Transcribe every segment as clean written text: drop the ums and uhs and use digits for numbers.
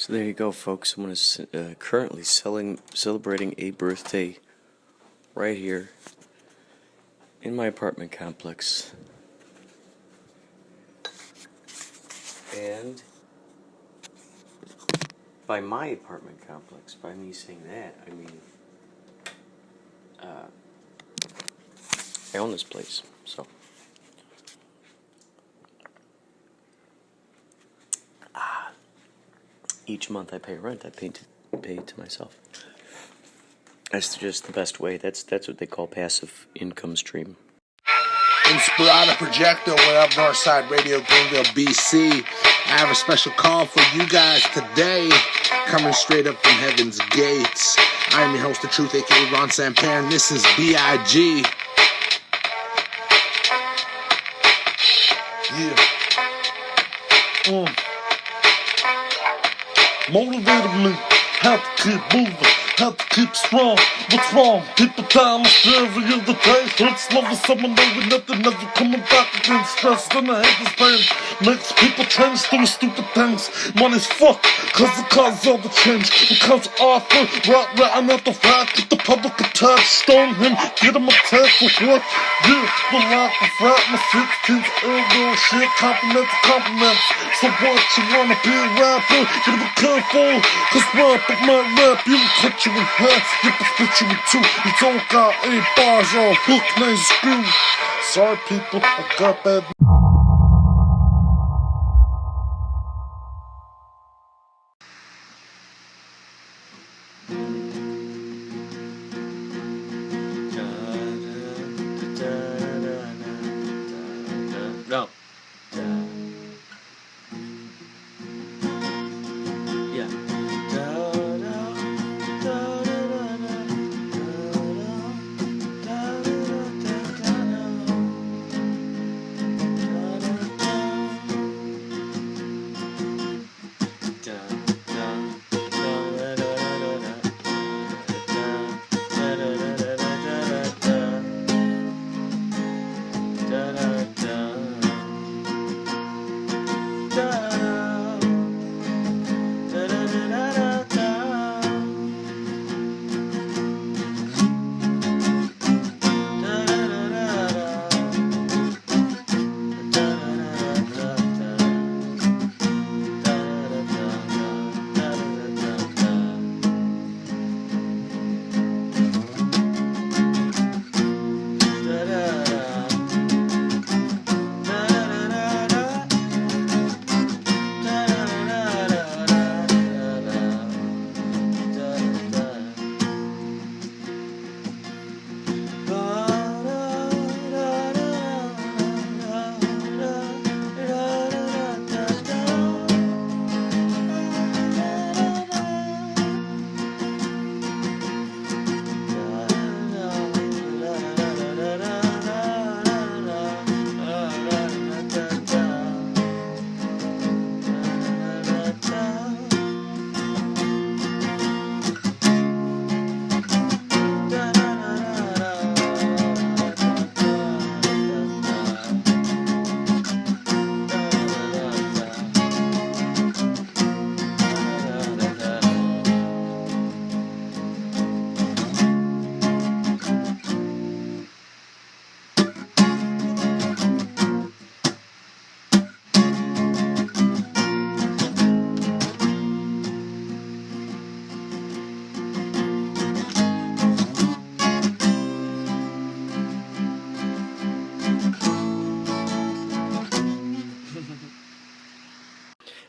So there you go, folks. I'm currently celebrating a birthday right here in my apartment complex. And by my apartment complex, by me saying that, I mean I own this place, so each month I pay rent. I pay to myself. That's just the best way. That's what they call passive income stream. Inspirado, Projecto, what up, Northside Radio, Greenville, BC. I have a special call for you guys today, coming straight up from Heaven's Gates. I am your host, The Truth, aka Ron Samper, and this is B.I.G. Yeah. Motivated me, have to keep moving, have to keep strong. What's wrong? People time is every other day. Hurts loving someone knowing nothing, never coming back again. Stress, then I hate this pain. Makes people change through stupid things. Money's fuck, cause it causes all the change. It comes to offer, ratting out the rock, get the public attack, stone him, get him attacked for what? Yeah, the lack of rap, my 16th real shit, compliments. So what, you wanna be a rapper? Gotta be careful, cause rapper might rap you, cut you in half, you can split you in two. You don't got 8 bars or hook, nice screw. Sorry people, I got bad. No. Yeah.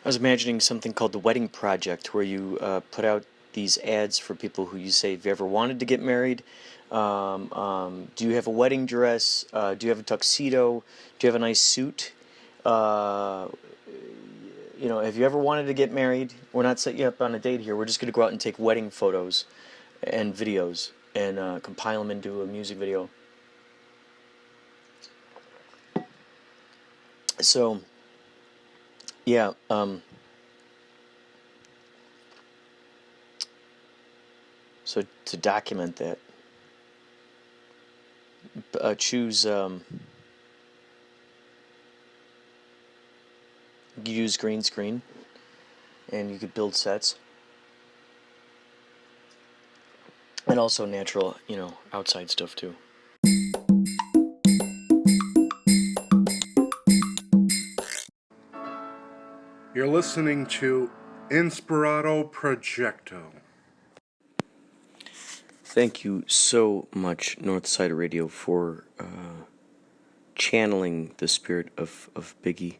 I was imagining something called the Wedding Project, where you put out these ads for people who you say, if you ever wanted to get married, do you have a wedding dress, do you have a tuxedo, do you have a nice suit, if you ever wanted to get married, we're not setting you up on a date here, we're just going to go out and take wedding photos and videos and compile them into a music video. So yeah, so to document that, choose, use green screen, and you could build sets. And also natural, outside stuff too. You're listening to Inspirado Projecto. Thank you so much, Northside Radio, for channeling the spirit of Biggie.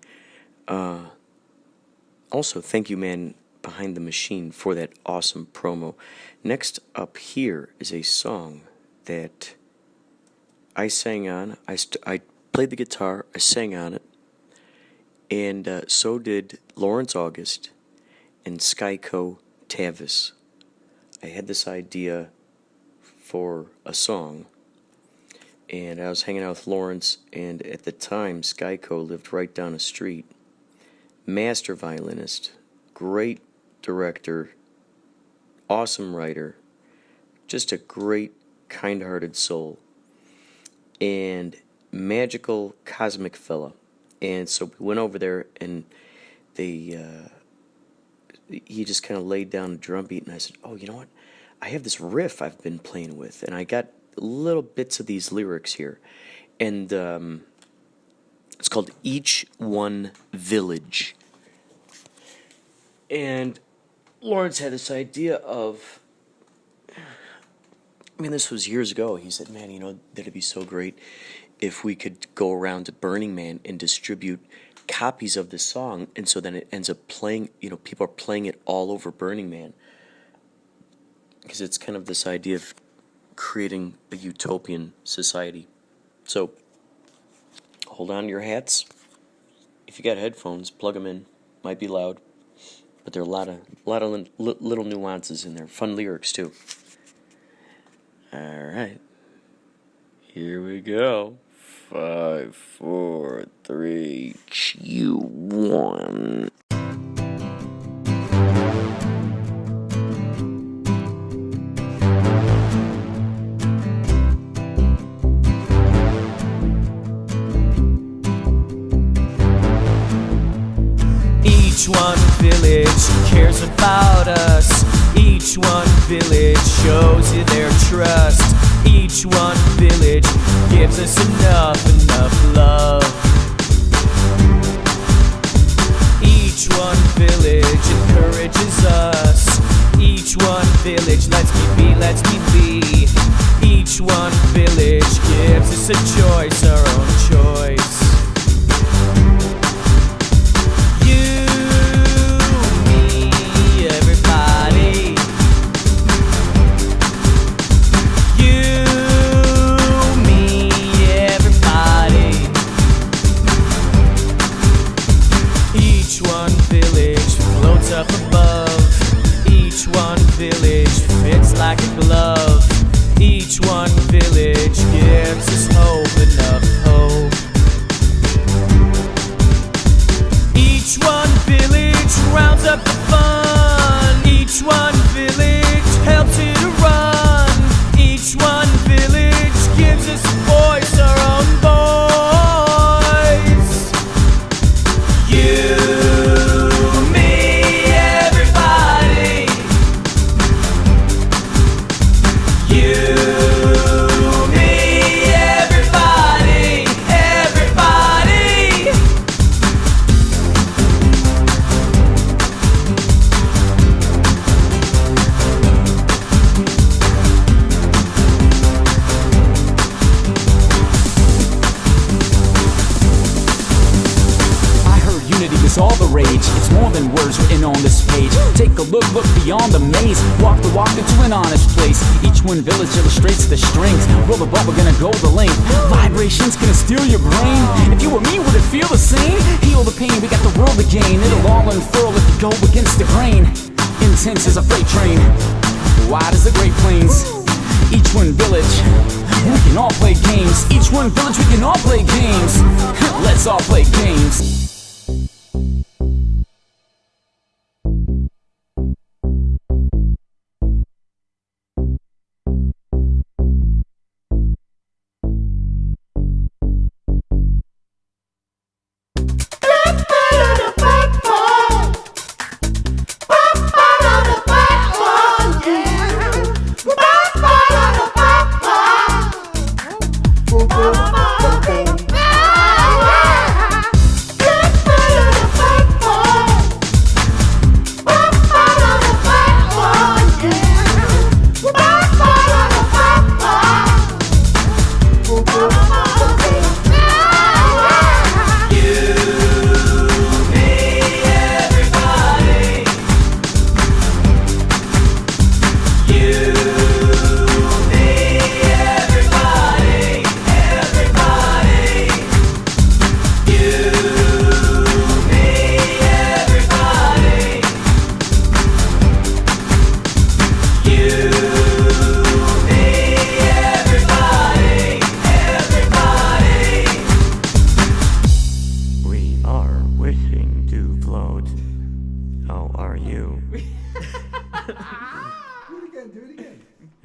Also, thank you, man, behind the machine, for that awesome promo. Next up here is a song that I sang on. I played the guitar, I sang on it, and so did Lawrence August and Skyco Tavis. I had this idea for a song, and I was hanging out with Lawrence, and at the time Skyco lived right down the street. Master violinist, great director, awesome writer, just a great kind-hearted soul, and magical cosmic fella. And so we went over there, and he just kind of laid down a drum beat, and I said, oh, you know what? I have this riff I've been playing with, and I got little bits of these lyrics here. And it's called Each One Village. And Lawrence had this idea of, this was years ago. He said, man, that'd be so great if we could go around to Burning Man and distribute copies of the song, and so then it ends up playing, people are playing it all over Burning Man. Because it's kind of this idea of creating a utopian society. So, hold on to your hats. If you got headphones, plug them in. Might be loud, but there are a lot of little nuances in there. Fun lyrics too. All right, here we go. 5, 4, 3, 2, 1. Each one village cares about us. Each one village shows you their trust. Each one village gives us enough love. Each one village encourages us. Each one village lets me be. Each one village gives us a choice, our own choice. Up above, each one village fits like a glove. Each one village gives us hope, enough hope. Each one village rounds up the fun. Each one village helps it to run. Each one village gives us a voice, our own voice. You all the rage. It's more than words written on this page. Take a look beyond the maze. Walk the walk into an honest place. Each one village illustrates the strings. Roll the ball, we're gonna go the length. Vibrations gonna steal your brain. If you were me, would it feel the same? Heal the pain, we got the world to gain. It'll all unfurl if you go against the grain. Intense as a freight train, wide as the Great Plains. Each one village, we can all play games. Each one village, we can all play games. Let's all play games.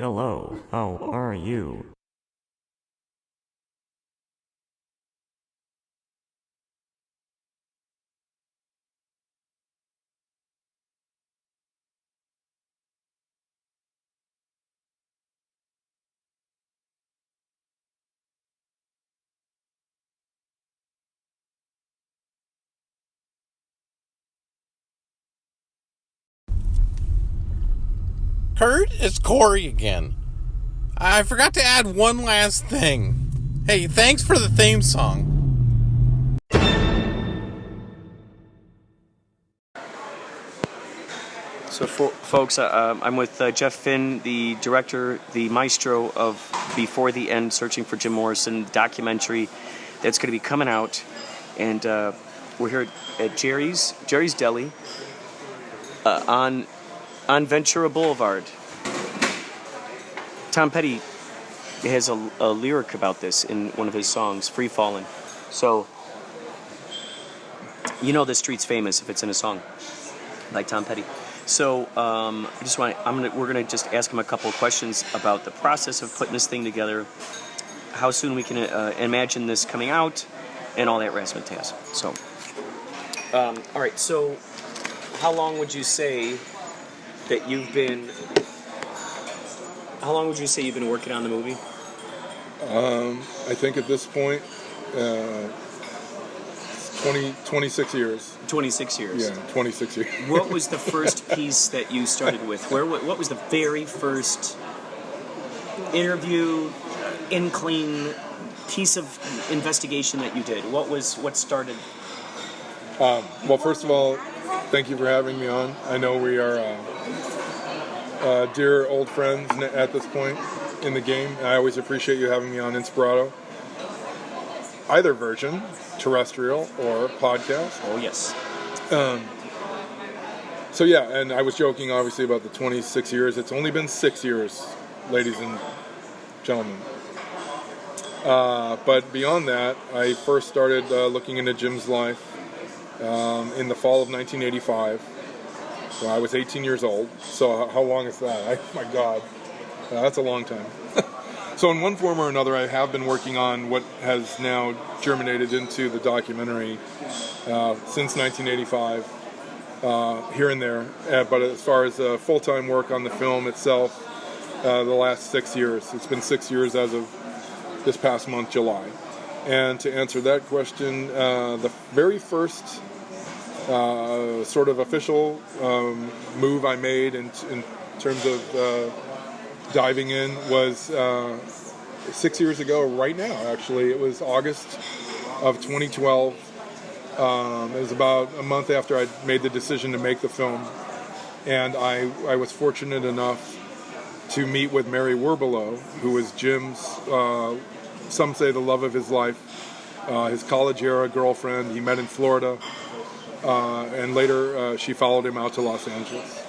Hello, how are you? Kurt, it's Corey again. I forgot to add one last thing. Hey, thanks for the theme song. So, folks, I'm with Jeff Finn, the director, the maestro of Before the End, Searching for Jim Morrison documentary that's going to be coming out. And we're here at Jerry's Deli on Ventura Boulevard. Tom Petty has a lyric about this in one of his songs, Free Fallin'. So, you know the street's famous if it's in a song, like Tom Petty. So, we're gonna just ask him a couple of questions about the process of putting this thing together, how soon we can imagine this coming out, and all that razzmatazz. So, all right. So, how long would you say that you've been? How long would you say you've been working on the movie? I think at this point, 26 years. 26 years. Yeah, 26 years. What was the first piece that you started with? What was the very first interview, inkling piece of investigation that you did? What started? Well, first of all, thank you for having me on. I know we are dear old friends at this point in the game. I always appreciate you having me on Inspirado. Either version, terrestrial or podcast. Oh, yes. So yeah, and I was joking obviously about the 26 years. It's only been 6 years, ladies and gentlemen. But beyond that, I first started looking into Jim's life in the fall of 1985. So I was 18 years old. So how long is that? My God, that's a long time. So in one form or another, I have been working on what has now germinated into the documentary since 1985, here and there. But as far as full-time work on the film itself, the last 6 years. It's been 6 years as of this past month, July. And to answer that question, the very first sort of official move I made in terms of diving in was 6 years ago right now, actually. It was August of 2012. It was about a month after I made the decision to make the film. And I was fortunate enough to meet with Mary Werbelow, who was Jim's, some say the love of his life, his college-era girlfriend. He met in Florida. And later she followed him out to Los Angeles.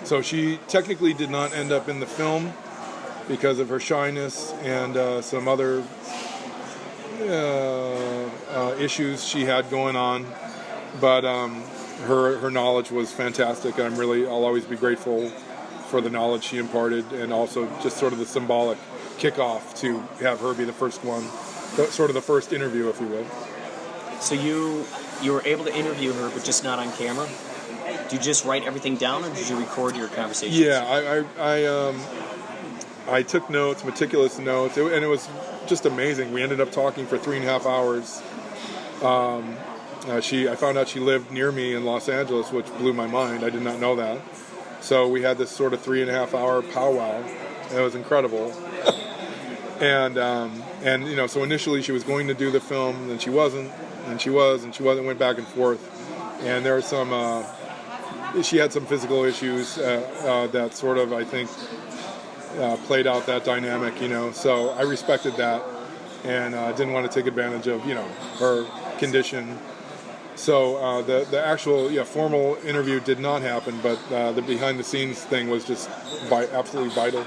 So she technically did not end up in the film because of her shyness and some other issues she had going on. But her knowledge was fantastic. I'll always be grateful for the knowledge she imparted, and also just sort of the symbolic kickoff to have her be the first one, sort of the first interview, if you will. So you were able to interview her, but just not on camera? Did you just write everything down, or did you record your conversations? Yeah, I took notes, meticulous notes, and it was just amazing. We ended up talking for 3.5 hours. I found out she lived near me in Los Angeles, which blew my mind. I did not know that. So we had this sort of 3.5 hour powwow. It was incredible. And so initially she was going to do the film, then she wasn't, and she was, and she wasn't, went back and forth. And there were she had some physical issues that sort of, I think, played out that dynamic, So I respected that and didn't want to take advantage of, her condition. So the actual formal interview did not happen, but the behind-the-scenes thing was just absolutely vital.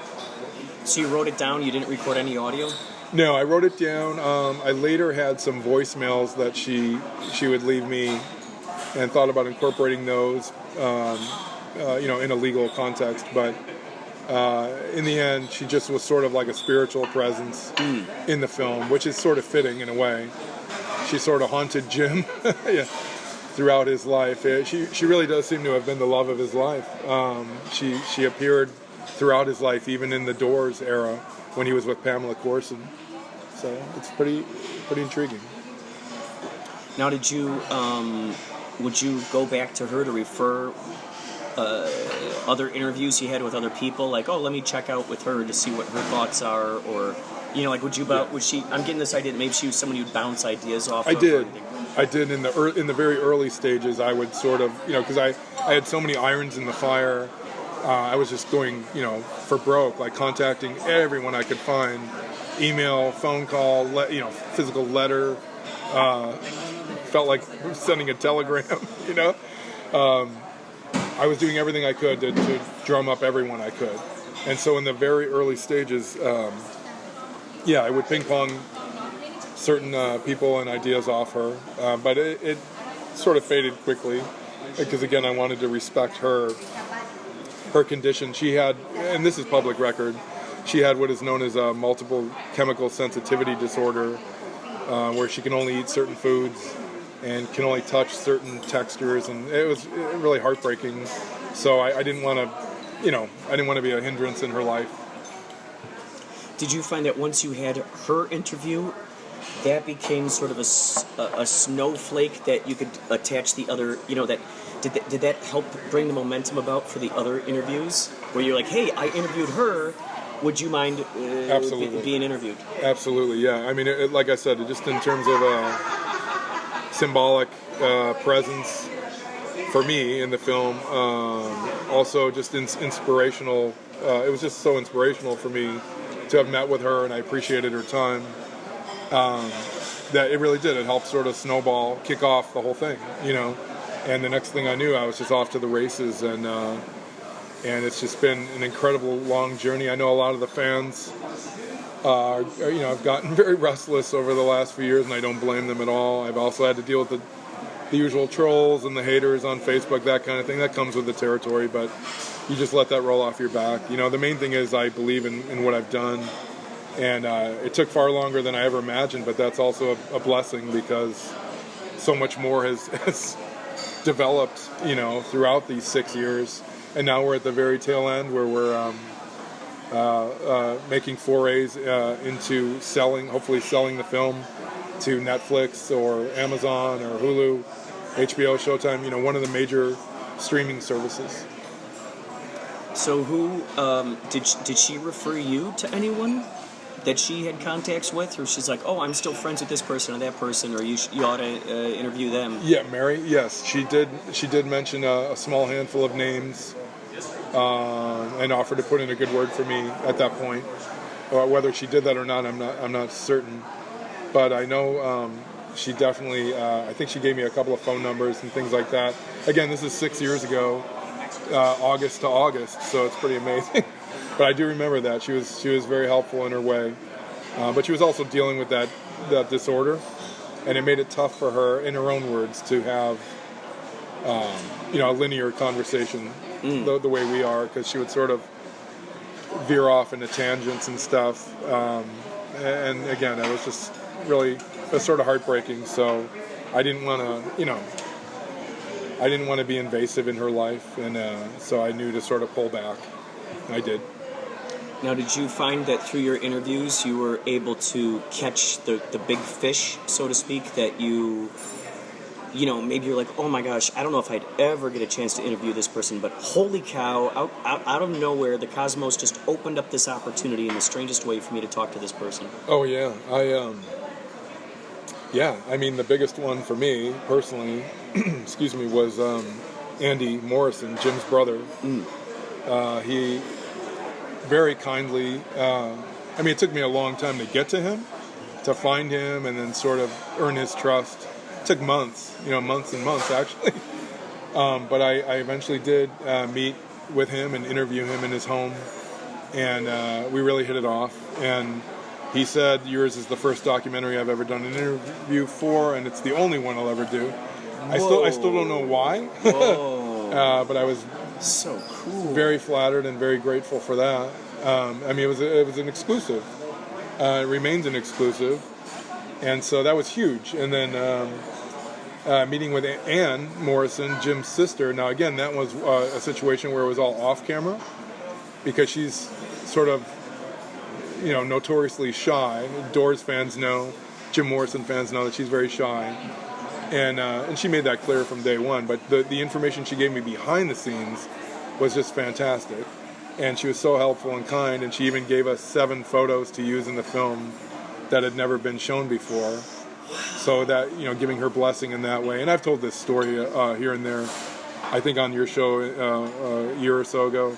So you wrote it down? You didn't record any audio? No, I wrote it down. I later had some voicemails that she would leave me, and thought about incorporating those, in a legal context. But in the end, she just was sort of like a spiritual presence in the film, which is sort of fitting in a way. She sort of haunted Jim throughout his life. She really does seem to have been the love of his life. She appeared throughout his life, even in the Doors era when he was with Pamela Corson. So it's pretty intriguing. Now, did you would you go back to her to refer other interviews you had with other people? Like, oh, let me check out with her to see what her thoughts are, or like, would she? I'm getting this idea that maybe she was someone you'd bounce ideas off. I did in the very early stages. I would sort of because I had so many irons in the fire. I was just going for broke, like contacting everyone I could find, email, phone call, physical letter. Felt like sending a telegram. I was doing everything I could to drum up everyone I could. And so in the very early stages, I would ping pong certain people and ideas off her. But it sort of faded quickly because, again, I wanted to respect her condition. She had, and this is public record, she had what is known as a multiple chemical sensitivity disorder, where she can only eat certain foods and can only touch certain textures, and it was really heartbreaking. So I didn't want to be a hindrance in her life. Did you find that once you had her interview, that became sort of a snowflake that you could attach the other, did that help bring the momentum about for the other interviews? Where you're like, hey, I interviewed her, would you mind being interviewed? Absolutely, yeah. I mean, like I said, just in terms of symbolic presence for me in the film, also just inspirational. It was just so inspirational for me to have met with her, and I appreciated her time. That it really did. It helped sort of snowball, kick off the whole thing, And the next thing I knew, I was just off to the races, and it's just been an incredible long journey. I know a lot of the fans have gotten very restless over the last few years, and I don't blame them at all. I've also had to deal with the usual trolls and the haters on Facebook, that kind of thing. That comes with the territory, but you just let that roll off your back. The main thing is I believe in what I've done, and it took far longer than I ever imagined, but that's also a blessing because so much more has developed, throughout these 6 years. And now we're at the very tail end where we're making forays into hopefully selling the film to Netflix or Amazon or Hulu, HBO, Showtime, one of the major streaming services. So who, did she refer you to anyone that she had contacts with? Or she's like, oh, I'm still friends with this person or that person, or you ought to interview them? Yeah, Mary, yes. She did mention a small handful of names and offered to put in a good word for me at that point. Whether she did that or not, I'm not certain. But I know she definitely, I think she gave me a couple of phone numbers and things like that. Again, this is 6 years ago, August to August, so it's pretty amazing. But I do remember that. She was very helpful in her way. But she was also dealing with that disorder, and it made it tough for her, in her own words, to have a linear conversation the way we are, because she would sort of veer off into tangents and stuff. And again, it was just really sort of heartbreaking. So I didn't want to be invasive in her life, and so I knew to sort of pull back. I did. Now, did you find that through your interviews you were able to catch the big fish, so to speak, that maybe you're like, oh my gosh, I don't know if I'd ever get a chance to interview this person, but holy cow, out of nowhere, the cosmos just opened up this opportunity in the strangest way for me to talk to this person? Oh, yeah. I mean, the biggest one for me, personally, excuse me, was Andy Morrison, Jim's brother. He very kindly, it took me a long time to get to him, to find him, and then sort of earn his trust. It took months and months, actually. But I eventually did meet with him and interview him in his home, and we really hit it off. And he said, yours is the first documentary I've ever done an interview for, and it's the only one I'll ever do. I still don't know why. But I was So cool. Very flattered and very grateful for that. I mean, it was an exclusive. It remains an exclusive, and so that was huge. And then meeting with Ann Morrison, Jim's sister. Now again, that was a situation where it was all off camera, because she's sort of, you know, notoriously shy. Doors fans know, Jim Morrison fans know that she's very shy, and she made that clear from day one. But the information she gave me behind the scenes was just fantastic, and she was so helpful and kind. And she even gave us 7 photos to use in the film that had never been shown before. So that, you know, giving her blessing in that way. And I've told this story here and there, I think on your show a year or so ago,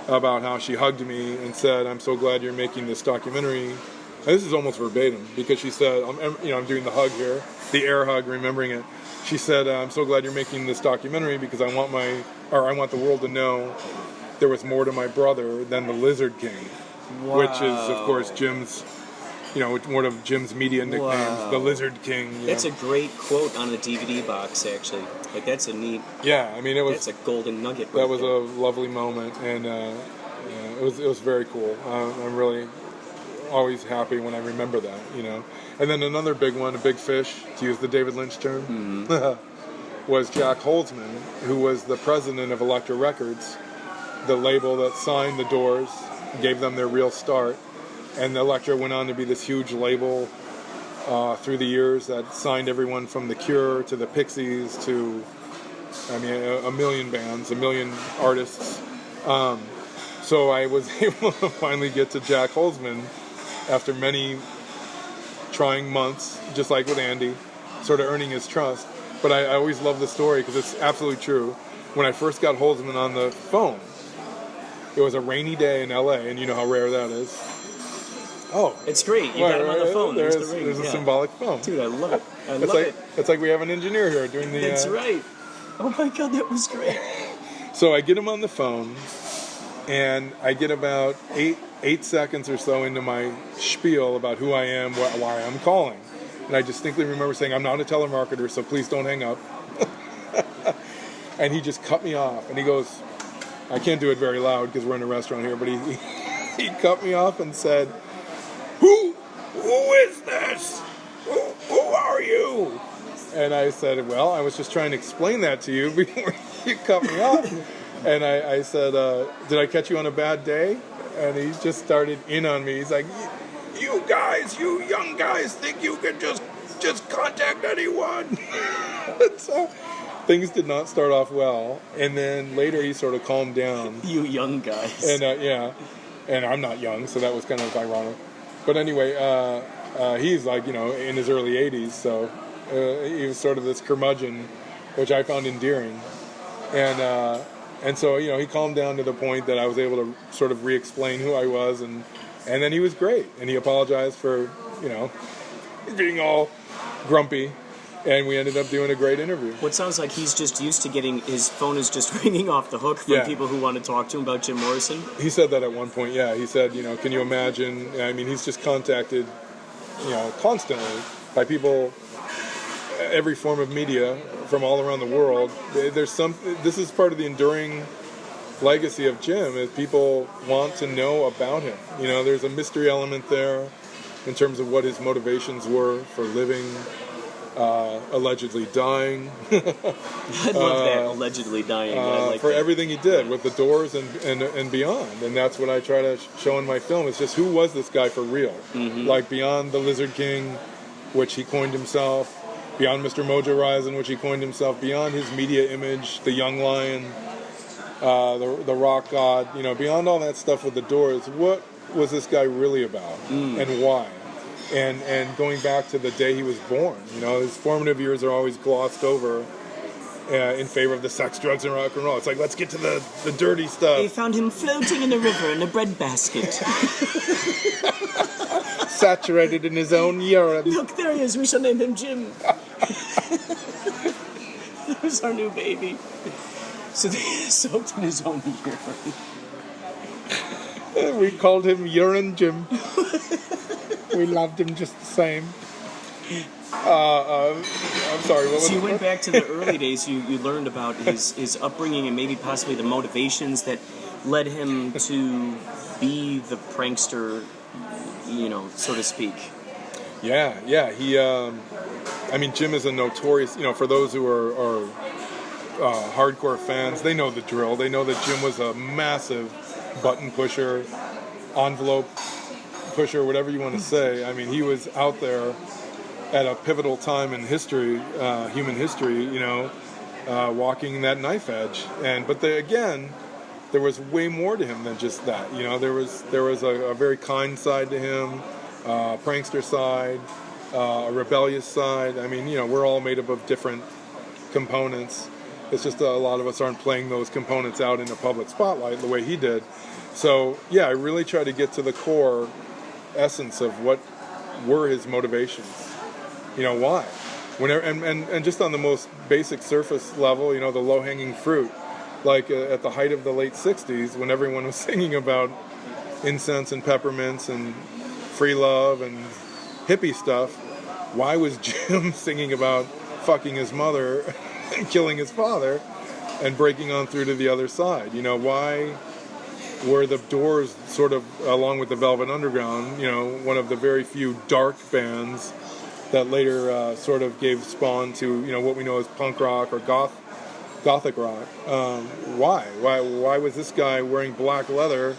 about how she hugged me and said, "I'm so glad you're making this documentary." And this is almost verbatim, because she said, I'm doing the hug here, the air hug, remembering it. She said, "I'm so glad you're making this documentary, because I want the world to know there was more to my brother than the Lizard King," which is, of course, Jim's, you know, one of Jim's media nicknames, the Lizard King. That's a great quote on the DVD box, actually. Like, that's a neat... Yeah, I mean, that's a golden nugget. That was a lovely moment, and it was very cool. I'm really always happy when I remember that, you know. And then another big one, a big fish, to use the David Lynch term, was Jack Holzman, who was the president of Elektra Records, the label that signed the Doors, gave them their real start. And Elektra went on to be this huge label through the years that signed everyone from The Cure to the Pixies to, I mean, a million bands, a million artists. So I was able to finally get to Jack Holzman after many trying months, just like with Andy, sort of earning his trust. But I always love the story because it's absolutely true. When I first got Holzman on the phone, it was a rainy day in LA, and you know how rare that is. Oh, it's great. You got him on the phone. There's the ring. There's a symbolic phone. Dude, I love it. I love it. It's like we have an engineer here doing the... That's right. Oh my God, that was great. So I get him on the phone, and I get about 8 seconds or so into my spiel about who I am, why I'm calling. And I distinctly remember saying, "I'm not a telemarketer, so please don't hang up." And he just cut me off, and he goes, I can't do it very loud because we're in a restaurant here, but he cut me off and said, Who is this? Who are you? And I said, well, I was just trying to explain that to you before you cut me off. And I said, did I catch you on a bad day? And he just started in on me. He's like, you young guys think you can just contact anyone. So things did not start off well. And then later he sort of calmed down. You young guys. And yeah, and I'm not young, so that was kind of ironic. But anyway, he's like, in his early 80s, so he was sort of this curmudgeon, which I found endearing. And so, he calmed down to the point that I was able to sort of re-explain who I was, and then he was great. And he apologized for, being all grumpy, and we ended up doing a great interview. Well, it sounds like he's just used to getting, his phone is just ringing off the hook from people who want to talk to him about Jim Morrison. He said that at one point, yeah. He said, can you imagine, I mean, he's just contacted, constantly by people, every form of media from all around the world. This is part of the enduring legacy of Jim, is people want to know about him. There's a mystery element there in terms of what his motivations were for living, allegedly dying. I love that, allegedly dying. I like for that. everything he did with the Doors and beyond. And that's what I try to show in my film. It's just, who was this guy for real? Mm-hmm. Like, beyond the Lizard King, which he coined himself, beyond Mr. Mojo Rising, which he coined himself, beyond his media image, the Young Lion, the Rock God, beyond all that stuff with the Doors, what was this guy really about, and why? And going back to the day he was born, his formative years are always glossed over in favor of the sex, drugs, and rock and roll. It's like, let's get to the dirty stuff. They found him floating in a river in a bread basket. Saturated in his own urine. Look, there he is. We shall name him Jim. There's our new baby. So they soaked in his own urine. We called him Urine Jim. We loved him just the same. I'm sorry. What was So you went back to the early days. You learned about his upbringing and maybe possibly the motivations that led him to be the prankster, so to speak. Yeah. He, I mean, Jim is a notorious. For those who are hardcore fans, they know the drill. They know that Jim was a massive button pusher, envelope pusher, whatever you want to say. I mean, he was out there at a pivotal time in history, human history, walking that knife edge. But there was way more to him than just that. There was a very kind side to him, prankster side, a rebellious side. I mean, we're all made up of different components. It's just a lot of us aren't playing those components out in the public spotlight the way he did. So, yeah, I really try to get to the core essence of what were his motivations. Why? Whenever, and just on the most basic surface level, the low-hanging fruit, like at the height of the late 60s, when everyone was singing about incense and peppermints and free love and hippie stuff, why was Jim singing about fucking his mother and killing his father and breaking on through to the other side? Why were the Doors sort of, along with the Velvet Underground, one of the very few dark bands that later sort of gave spawn to, what we know as punk rock or gothic rock? Why was this guy wearing black leather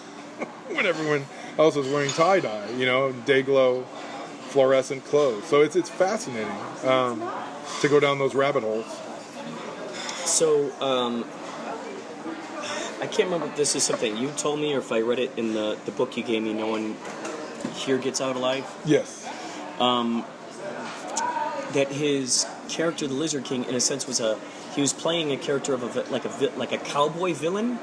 when everyone else was wearing tie-dye, day-glow fluorescent clothes? So it's fascinating to go down those rabbit holes. So, I can't remember if this is something you told me or if I read it in the book you gave me, No One Here Gets Out Alive. Yes. That his character, the Lizard King, in a sense he was playing a character of like a cowboy villain.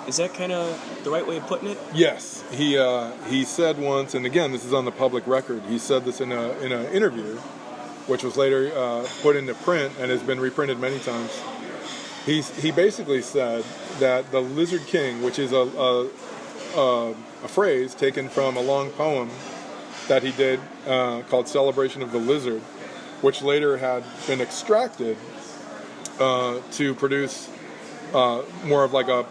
Is that kind of the right way of putting it? Yes. He said once, and again, this is on the public record, he said this in an interview, which was later put into print and has been reprinted many times. He basically said that the Lizard King, which is a phrase taken from a long poem that he did called Celebration of the Lizard, which later had been extracted to produce more of like a,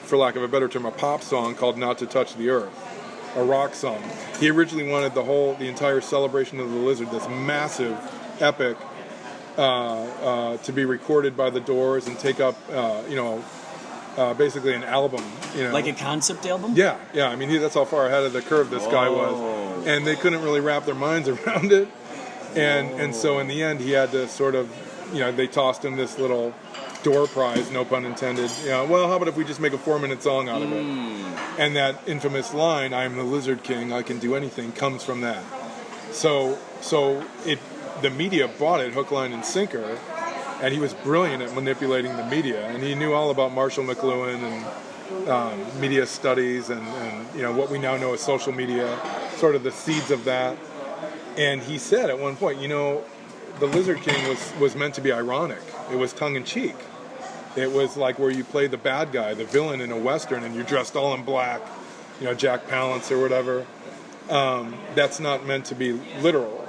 for lack of a better term, a pop song called Not to Touch the Earth, a rock song. He originally wanted the entire Celebration of the Lizard, this massive, epic, to be recorded by the Doors and take up, basically an album. Like a concept album? Yeah. I mean, that's how far ahead of the curve this guy was. And they couldn't really wrap their minds around it. And so in the end, he had to sort of, they tossed him this little door prize, no pun intended. Well, how about if we just make a 4-minute song out of it? And that infamous line, "I am the Lizard King, I can do anything," comes from that. So the media bought it hook, line, and sinker, and he was brilliant at manipulating the media, and he knew all about Marshall McLuhan and media studies and what we now know as social media, sort of the seeds of that. And he said at one point, the Lizard King was meant to be ironic. It was tongue-in-cheek. It was like where you play the bad guy, the villain in a Western, and you're dressed all in black, Jack Palance or whatever. That's not meant to be literal,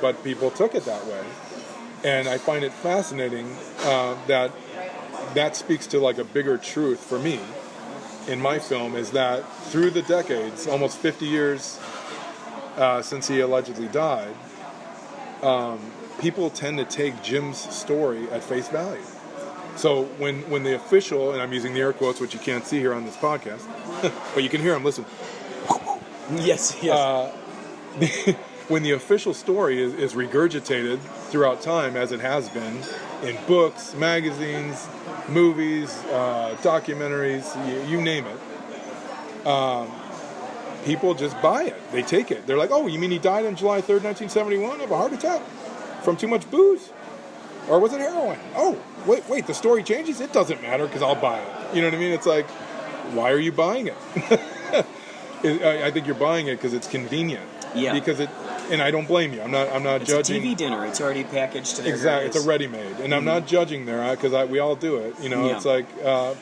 but people took it that way. And I find it fascinating that speaks to like a bigger truth for me in my film, is that through the decades, almost 50 years since he allegedly died, people tend to take Jim's story at face value. So when the official, and I'm using the air quotes, which you can't see here on this podcast, but you can hear them, listen. Yes. When the official story is regurgitated throughout time, as it has been, in books, magazines, movies, documentaries, you name it, people just buy it. They take it. They're like, oh, you mean he died on July 3rd, 1971 of a heart attack from too much booze? Or was it heroin? Oh, wait, the story changes? It doesn't matter because I'll buy it. You know what I mean? It's like, why are you buying it? I think you're buying it because it's convenient. Yeah. Because and I don't blame you. I'm not judging. It's a TV dinner. It's already packaged to their Exactly. It's a ready-made. And I'm not judging there because we all do it. It's like,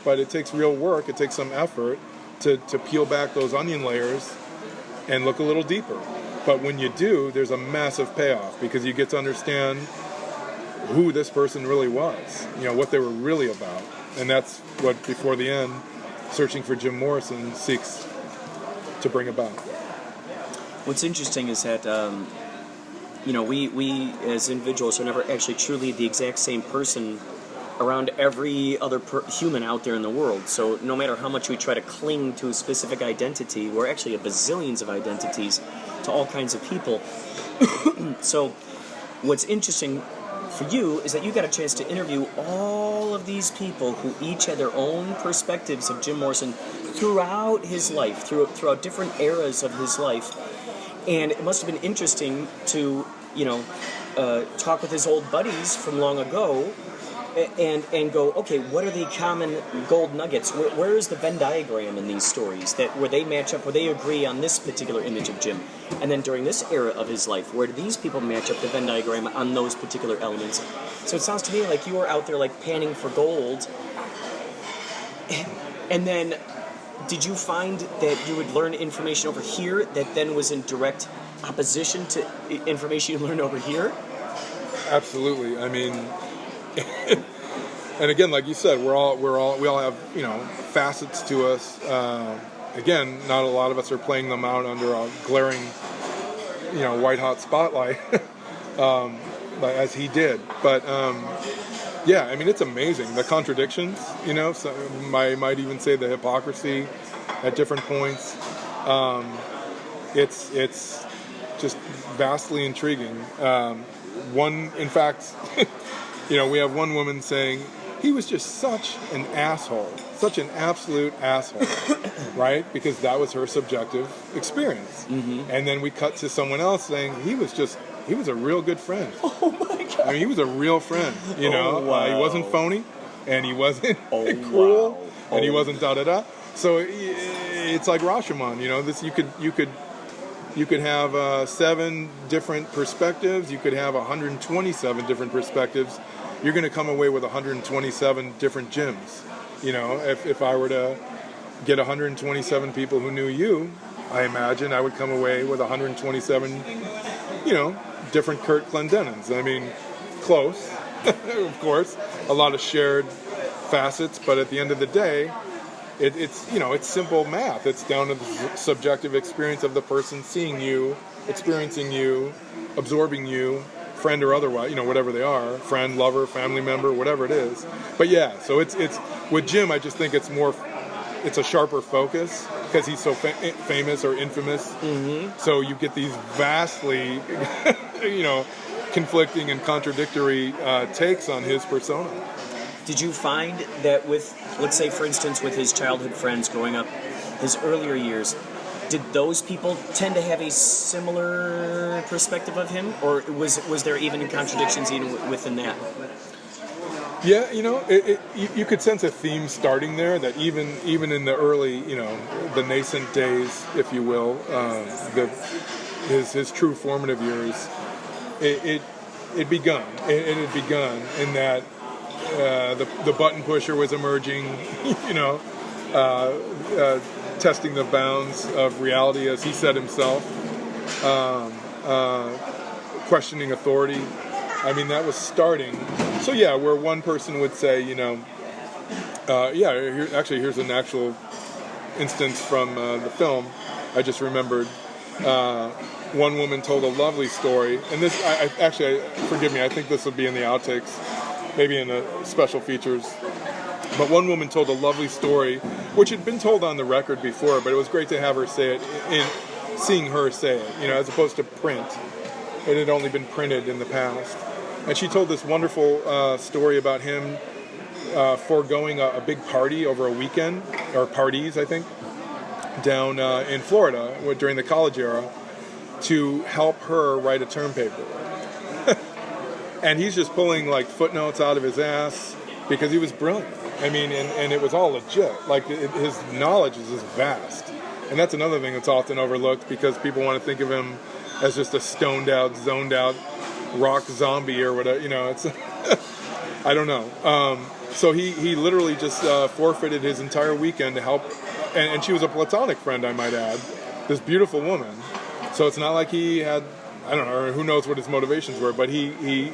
but it takes real work. It takes some effort to peel back those onion layers and look a little deeper. But when you do, there's a massive payoff because you get to understand who this person really was, what they were really about. And that's what, before the end, Searching for Jim Morrison seeks to bring about. What's interesting is that, we as individuals are never actually truly the exact same person around every other human out there in the world. So no matter how much we try to cling to a specific identity, we're actually a bazillions of identities to all kinds of people. So what's interesting for you is that you got a chance to interview all of these people who each had their own perspectives of Jim Morrison throughout his life, throughout different eras of his life. And it must have been interesting to, talk with his old buddies from long ago and go, okay, what are the common gold nuggets? Where is the Venn diagram in these stories where they match up, where they agree on this particular image of Jim? And then during this era of his life, where do these people match up the Venn diagram on those particular elements? So it sounds to me like you were out there like panning for gold. And then did you find that you would learn information over here that then was in direct opposition to information you learned over here? Absolutely. I mean, and again, like you said, we all have facets to us. Again, not a lot of us are playing them out under a glaring, white hot spotlight, as he did. But yeah, I mean, it's amazing the contradictions. So I might even say the hypocrisy at different points. It's just vastly intriguing. In fact. We have one woman saying, he was just such an asshole, such an absolute asshole, right? Because that was her subjective experience. Mm-hmm. And then we cut to someone else saying, he was a real good friend. Oh my God. I mean, he was a real friend, Oh, wow. He wasn't phony, and he wasn't cruel, wow. and he wasn't da-da-da. So it's like Rashomon, this you could have 7 different perspectives. You could have 127 different perspectives. You're going to come away with 127 different Jims. If I were to get 127 people who knew you, I imagine I would come away with 127, different Kurt Clendenons. I mean, close, of course. A lot of shared facets, but at the end of the day, it's simple math. It's down to the subjective experience of the person seeing you, experiencing you, absorbing you, friend or otherwise, whatever they are, friend, lover, family member, whatever it is. But yeah, so it's with Jim, I just think it's a sharper focus because he's so famous or infamous. Mm-hmm. So you get these vastly, conflicting and contradictory takes on his persona. Did you find that with, let's say, for instance, with his childhood friends growing up, his earlier years, did those people tend to have a similar perspective of him, or was there even contradictions even within that? Yeah, you could sense a theme starting there. That even in the early, the nascent days, if you will, his true formative years, it had begun. It had begun in that. The button pusher was emerging, testing the bounds of reality, as he said himself, questioning authority. I mean, that was starting. So yeah, where one person would say, here's an actual instance from the film I just remembered. One woman told a lovely story, and this, forgive me, I think this will be in the outtakes, maybe in the special features. But one woman told a lovely story, which had been told on the record before, but it was great to have her say it, seeing her say it, as opposed to print. It had only been printed in the past. And she told this wonderful story about him foregoing a big party over a weekend, or parties, I think, down in Florida during the college era, to help her write a term paper. And he's just pulling like footnotes out of his ass because he was brilliant. I mean, and it was all legit. Like his knowledge is just vast. And that's another thing that's often overlooked because people want to think of him as just a stoned out, zoned out rock zombie or whatever. It's I don't know. So he literally just forfeited his entire weekend to help. And she was a platonic friend, I might add. This beautiful woman. So it's not like he had, I don't know, or who knows what his motivations were, but he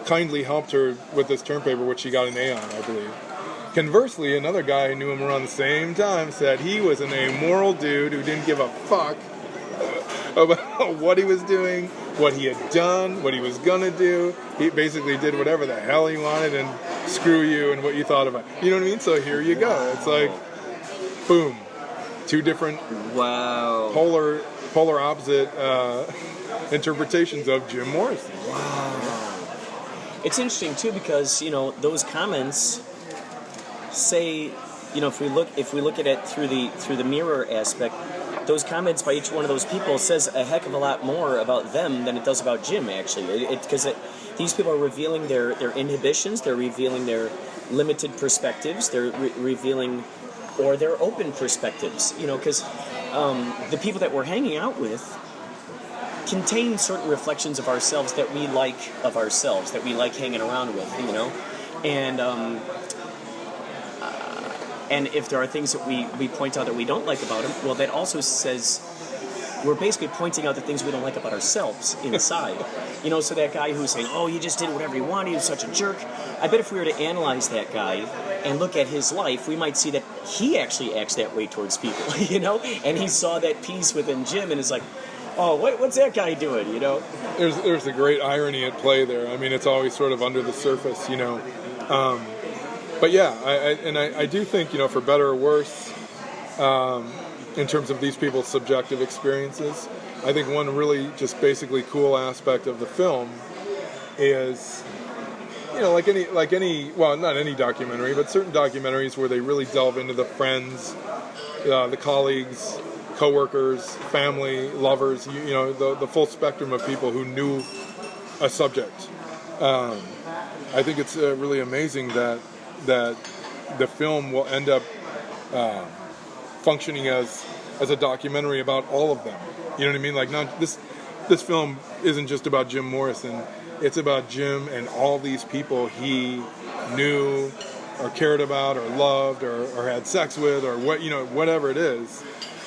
kindly helped her with this term paper, which she got an A on, I believe. Conversely, another guy who knew him around the same time said he was an amoral dude who didn't give a fuck about what he was doing, what he had done, what he was gonna do. He basically did whatever the hell he wanted, and screw you and what you thought about it. You know what I mean? So here you go. It's like, boom, two different polar opposite interpretations of Jim Morrison. Wow. It's interesting too because those comments say, if we look at it through the mirror aspect, those comments by each one of those people says a heck of a lot more about them than it does about Jim, actually. Because these people are revealing their inhibitions, they're revealing their limited perspectives, they're revealing, or their open perspectives. Because the people that we're hanging out with contain certain reflections of ourselves that we like of ourselves, that we like hanging around with, And if there are things that we point out that we don't like about him, well, that also says we're basically pointing out the things we don't like about ourselves inside. So that guy who's saying, oh, he just did whatever he wanted, he was such a jerk. I bet if we were to analyze that guy and look at his life, we might see that he actually acts that way towards people, And he saw that peace within Jim and is like, oh, what's that guy doing, There's a great irony at play there. I mean, it's always sort of under the surface, But yeah, I do think, for better or worse, in terms of these people's subjective experiences, I think one really just basically cool aspect of the film is, like any, well, not any documentary, but certain documentaries where they really delve into the friends, the colleagues, co-workers, family, lovers, the full spectrum of people who knew a subject. I think it's really amazing that the film will end up functioning as a documentary about all of them. You know what I mean? Like, not this film isn't just about Jim Morrison. It's about Jim and all these people he knew or cared about or loved or had sex with or whatever it is.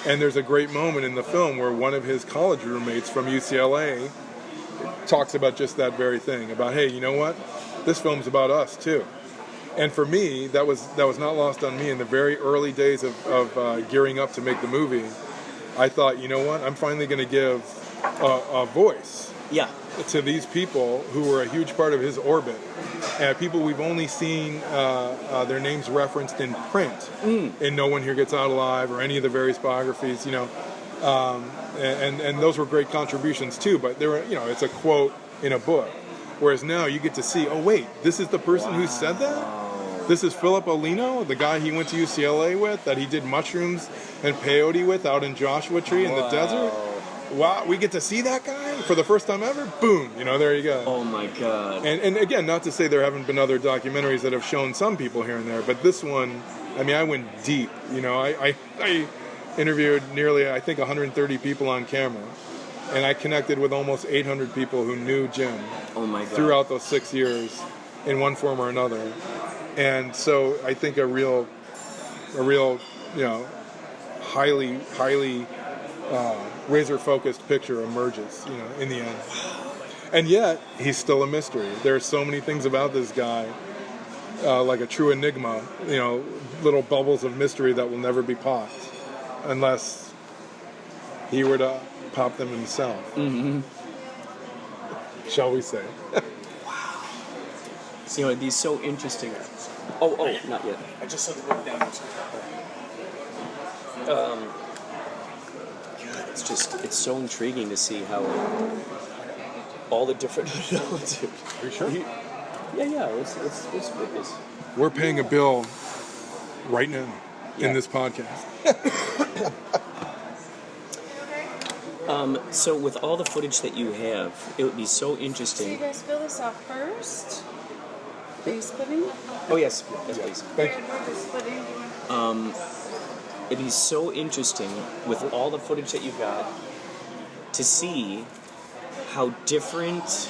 And there's a great moment in the film where one of his college roommates from UCLA talks about just that very thing, about, hey, you know what? This film's about us too. And for me, that was not lost on me in the very early days of gearing up to make the movie. I thought, you know what? I'm finally going to give a voice to these people who were a huge part of his orbit. And people we've only seen their names referenced in print in No One Here Gets Out Alive or any of the various biographies, and those were great contributions too. But there were, it's a quote in a book. Whereas now you get to see, oh wait, this is the person who said that? This is Philip Olino, the guy he went to UCLA with, that he did mushrooms and peyote with out in Joshua Tree in the desert. Wow, we get to see that guy for the first time ever? Boom, there you go. Oh my God. And again, not to say there haven't been other documentaries that have shown some people here and there, but this one, I mean, I went deep. I interviewed nearly, I think, 130 people on camera. And I connected with almost 800 people who knew Jim throughout those 6 years in one form or another. And so I think a real, highly razor-focused picture emerges, in the end. And yet, he's still a mystery. There are so many things about this guy, like a true enigma, little bubbles of mystery that will never be popped unless he were to pop them himself. Mm-hmm. Shall we say? Wow. So, it'd be so interesting. Oh, not yet. I just saw the book down. God, it's so intriguing to see how all the different. Are you sure? Yeah. Let's put this. We're paying a bill right now in this podcast. So with all the footage that you have, it would be so interesting. So you guys fill this out first? Are you splitting? Oh yes, please. Thank you. It'd be so interesting with all the footage that you've got to see how different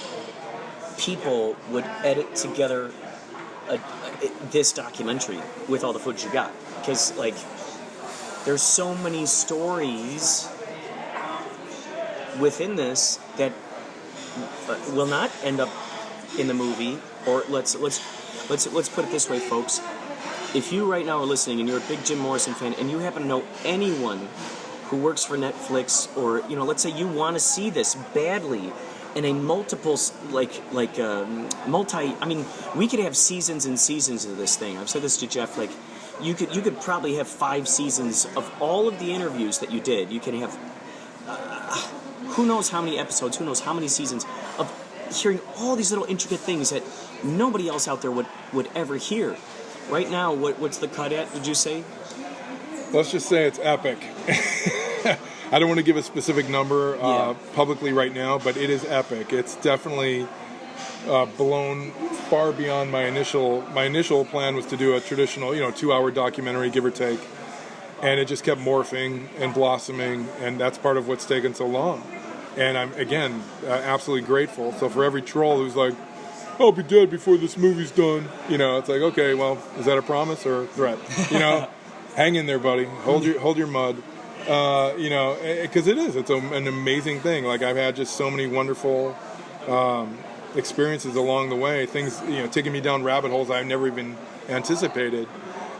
people would edit together this documentary with all the footage you got. Because, there's so many stories within this that will not end up in the movie. Or let's put it this way, folks. If you right now are listening and you're a big Jim Morrison fan and you happen to know anyone who works for Netflix, or let's say you want to see this badly in a multiple multi. I mean, we could have seasons and seasons of this thing. I've said this to Jeff. Like, you could probably have 5 seasons of all of the interviews that you did. You can have who knows how many episodes, who knows how many seasons of hearing all these little intricate things that nobody else out there would ever hear. Right now, what's the cut at? Did you say? Let's just say it's epic. I don't want to give a specific number publicly right now, but it is epic. It's definitely blown far beyond my initial plan was to do a traditional 2-hour documentary, give or take, and it just kept morphing and blossoming, and that's part of what's taken so long. And I'm again absolutely grateful. So for every troll who's like, I'll be dead before this movie's done, it's like, okay, well, is that a promise or a threat? Hang in there, buddy. Hold your mud. Because it's an amazing thing. Like, I've had just so many wonderful experiences along the way. Things, taking me down rabbit holes I've never even anticipated.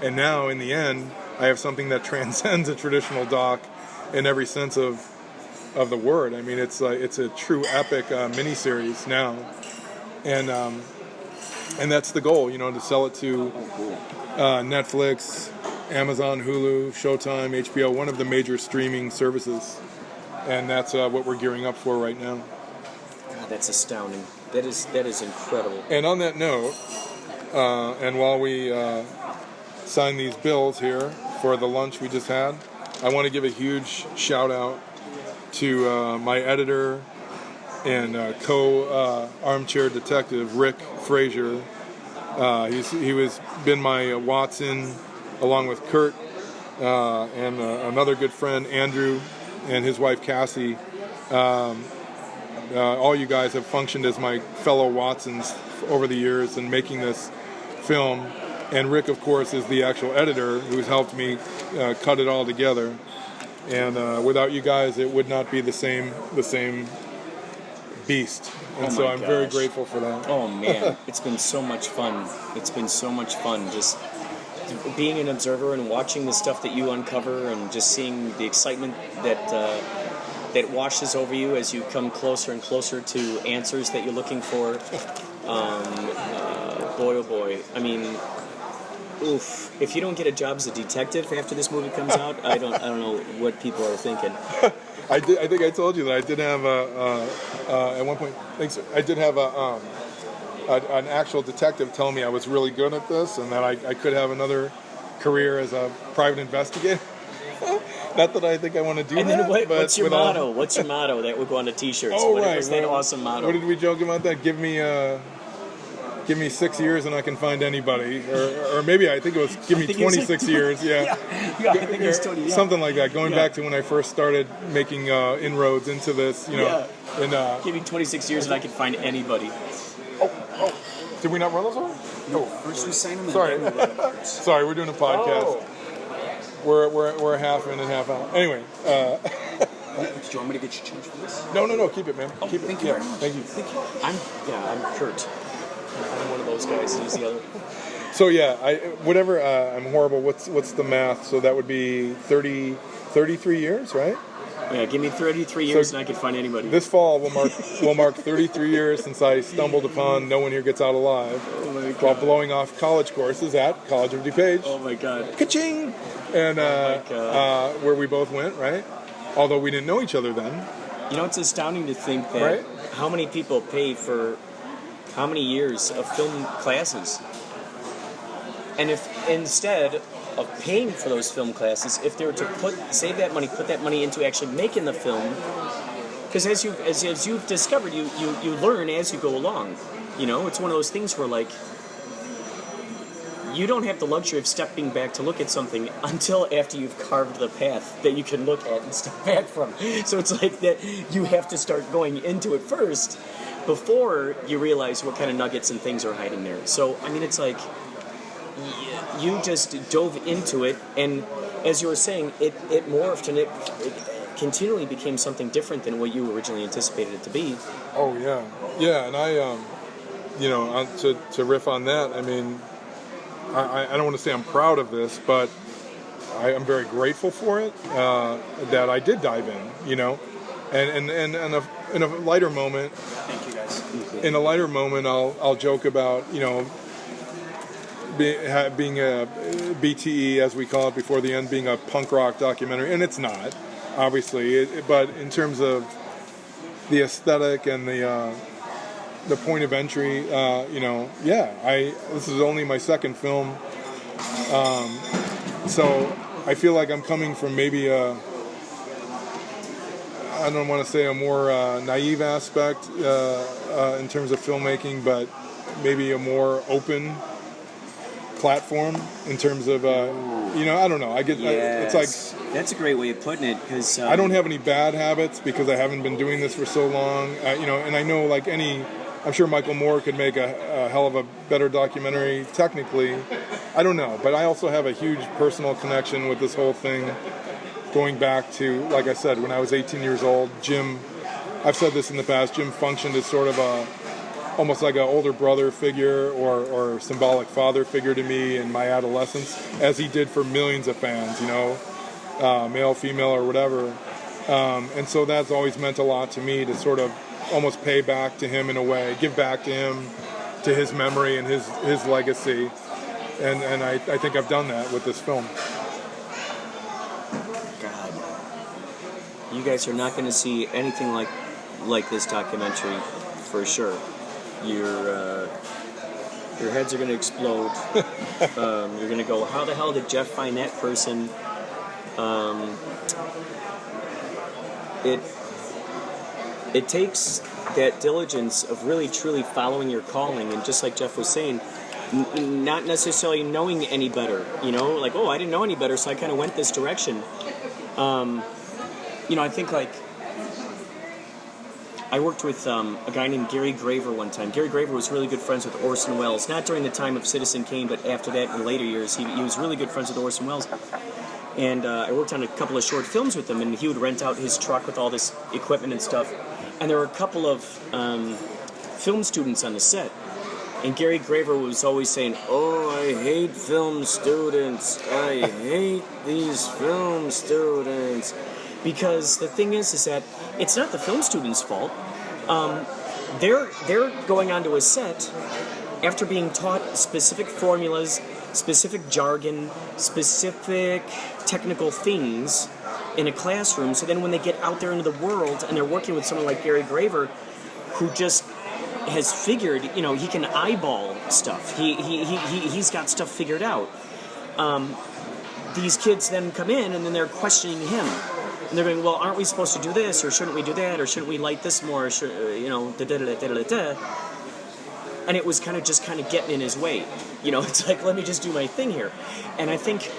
And now, in the end, I have something that transcends a traditional doc in every sense of the word. I mean, it's a true epic miniseries now, and that's the goal. To sell it to Netflix, Amazon, Hulu, Showtime, HBO, one of the major streaming services, and that's what we're gearing up for right now. God, that's astounding. That is incredible. And on that note, and while we sign these bills here for the lunch we just had, I want to give a huge shout out to my editor and co-armchair detective, Rick Frazier. He was been my Watson, along with Kurt and another good friend, Andrew, and his wife, Cassie. All you guys have functioned as my fellow Watsons over the years in making this film. And Rick, of course, is the actual editor who's helped me cut it all together. And without you guys, it would not be the same beast. And so I'm very grateful for that. Oh, man. It's been so much fun. It's been so much fun just being an observer and watching the stuff that you uncover and just seeing the excitement that washes over you as you come closer and closer to answers that you're looking for. Boy, oh boy. I mean, oof. If you don't get a job as a detective after this movie comes out, I don't know what people are thinking. I think I told you that I did have at one point. Thanks. I did have an actual detective tell me I was really good at this and that I could have another career as a private investigator. Not that I think I want to do and that. Then what's your motto? What's your motto that would go on the T-shirts? Oh, what right. was that awesome motto? What did we joke about that? Give me 6 years and I can find anybody, or maybe I think it was give me 26 years. Yeah, I think it's 20. Yeah. Something like that. Going back to when I first started making inroads into this, And give me 26 years and I can find anybody. Oh, did we not run those over? No, first we sign them. Sorry, we're doing a podcast. Oh. We're a half in and half out. Anyway. Did you want me to get you change for this? No. Keep it, man. Keep it. Thank you very much. Thank you. I'm Kurt. I'm one of those guys. He's the other. So yeah, I'm horrible. What's the math? So that would be 33 years, right? Yeah, give me 33 years and I can find anybody. This fall will mark 33 years since I stumbled upon No One Here Gets Out Alive while blowing off college courses at College of DuPage. Oh my God. Ka-ching! And where we both went, right? Although we didn't know each other then. It's astounding to think that how many people pay for how many years of film classes. And if instead of paying for those film classes, if they were to save that money, put that money into actually making the film, because as you've discovered, you learn as you go along. It's one of those things where like you don't have the luxury of stepping back to look at something until after you've carved the path that you can look at and step back from. So it's like that you have to start going into it first before you realize what kind of nuggets and things are hiding there. So I mean, it's like you just dove into it, and as you were saying, it morphed and it continually became something different than what you originally anticipated it to be. Oh yeah, and I, to riff on that, I mean, I don't want to say I'm proud of this, but I'm very grateful for it, that I did dive in, and in a lighter moment. Thank you guys. In a lighter moment, I'll joke about, being a BTE, as we call it before the end, being a punk rock documentary, and it's not, obviously, but in terms of the aesthetic and the point of entry, this is only my second film, so I feel like I'm coming from maybe I don't want to say a more naive aspect in terms of filmmaking, but maybe a more open platform in terms of, I don't know. It's like, that's a great way of putting it, because I don't have any bad habits because I haven't been doing this for so long, and I know I'm sure Michael Moore could make a hell of a better documentary technically. I don't know, but I also have a huge personal connection with this whole thing, going back to, like I said, when I was 18 years old. Jim, I've said this in the past, Jim functioned as sort of almost like an older brother figure or symbolic father figure to me in my adolescence, as he did for millions of fans, male, female, or whatever. And so that's always meant a lot to me, to sort of almost pay back to him in a way, give back to him, to his memory and his legacy. And I think I've done that with this film. God, you guys are not going to see anything like this documentary for sure. Your heads are going to explode. You're going to go, how the hell did Jeff find that person? It takes that diligence of really truly following your calling, and just like Jeff was saying, not necessarily knowing any better, like, oh, I didn't know any better, so I kind of went this direction. I think, like, I worked with a guy named Gary Graver one time. Gary Graver was really good friends with Orson Welles, not during the time of Citizen Kane, but after that, in later years, he was really good friends with Orson Welles. And I worked on a couple of short films with him, and he would rent out his truck with all this equipment and stuff. And there were a couple of film students on the set. And Gary Graver was always saying, oh, I hate film students. I hate these film students. Because the thing is that it's not the film students' fault. They're going onto a set after being taught specific formulas, specific jargon, specific technical things in a classroom. So then when they get out there into the world and they're working with someone like Gary Graver, who just has figured, he can eyeball stuff. He's got stuff figured out. These kids then come in and then they're questioning him. And they're going, well, aren't we supposed to do this, or shouldn't we do that, or shouldn't we light this more, or da-da-da-da-da-da-da. And it was kind of getting in his way. It's like, let me just do my thing here. And I think,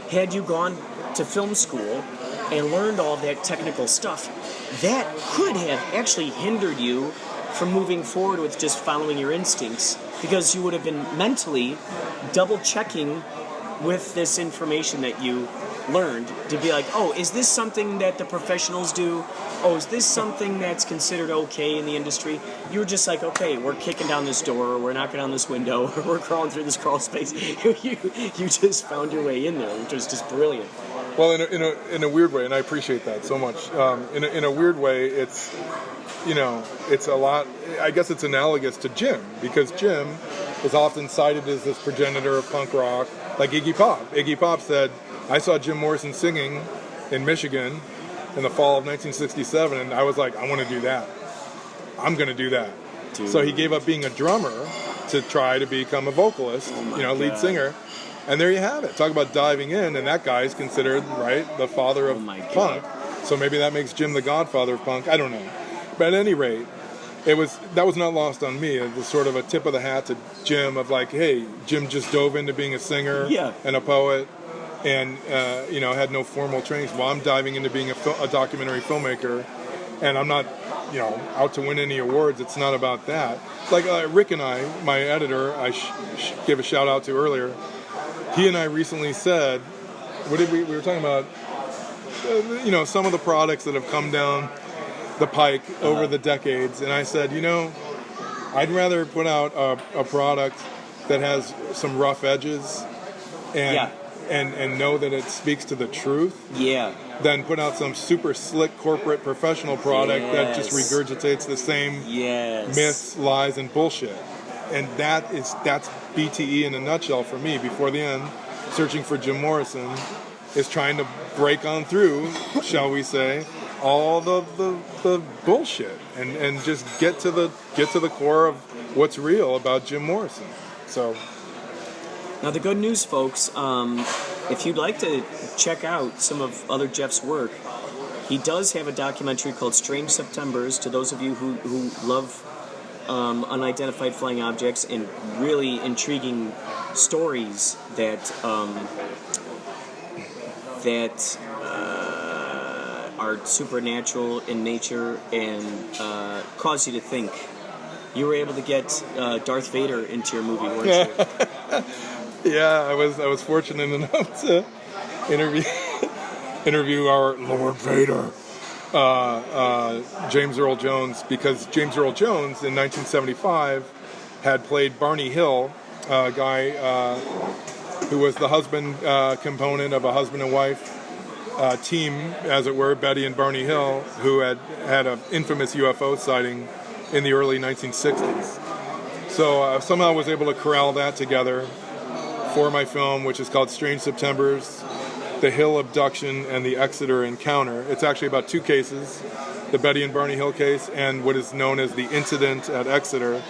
had you gone to film school and learned all that technical stuff, that could have actually hindered you from moving forward with just following your instincts, because you would have been mentally double-checking with this information that you learned, to be like, oh, is this something that the professionals do? Oh, is this something that's considered okay in the industry? You were just like, okay, we're kicking down this door, or we're knocking on this window, or we're crawling through this crawl space. you just found your way in there, which was just brilliant. Well, in a weird way, and I appreciate that so much. In a weird way, it's a lot. I guess it's analogous to Jim, because Jim is often cited as this progenitor of punk rock, like Iggy Pop. Iggy Pop said, I saw Jim Morrison singing in Michigan in the fall of 1967, and I was like, I want to do that. I'm going to do that. Dude. So he gave up being a drummer to try to become a vocalist, lead singer. And there you have it. Talk about diving in, and that guy is considered, right, the father of punk. So maybe that makes Jim the godfather of punk. I don't know. But at any rate, that was not lost on me. It was sort of a tip of the hat to Jim of like, hey, Jim just dove into being a singer and a poet, and had no formal training. Well, I'm diving into being a documentary filmmaker, and I'm not out to win any awards. It's not about that. Like Rick and I, my editor, I gave a shout out to earlier. He and I recently said, we were talking about some of the products that have come down the pike over the decades, and I said, I'd rather put out a product that has some rough edges and know that it speaks to the truth. Yeah. Than put out some super slick corporate professional product that just regurgitates the same myths, lies, and bullshit. And that's BTE in a nutshell for me. Before the end, Searching for Jim Morrison is trying to break on through, shall we say, all the bullshit and just get to the core of what's real about Jim Morrison. So now the good news, folks, if you'd like to check out some of other Jeff's work, he does have a documentary called Strange Septembers. To those of you who love unidentified flying objects and really intriguing stories that are supernatural in nature and cause you to think. You were able to get Darth Vader into your movie, weren't you? Yeah, I was fortunate enough to interview our Lord Vader, James Earl Jones, because James Earl Jones in 1975 had played Barney Hill, a guy who was the husband component of a husband and wife team, as it were, Betty and Barney Hill, who had an infamous UFO sighting in the early 1960s. So somehow I was able to corral that together for my film, which is called Strange Septembers, the Hill Abduction, and the Exeter Encounter. It's actually about two cases, the Betty and Barney Hill case and what is known as the incident at Exeter.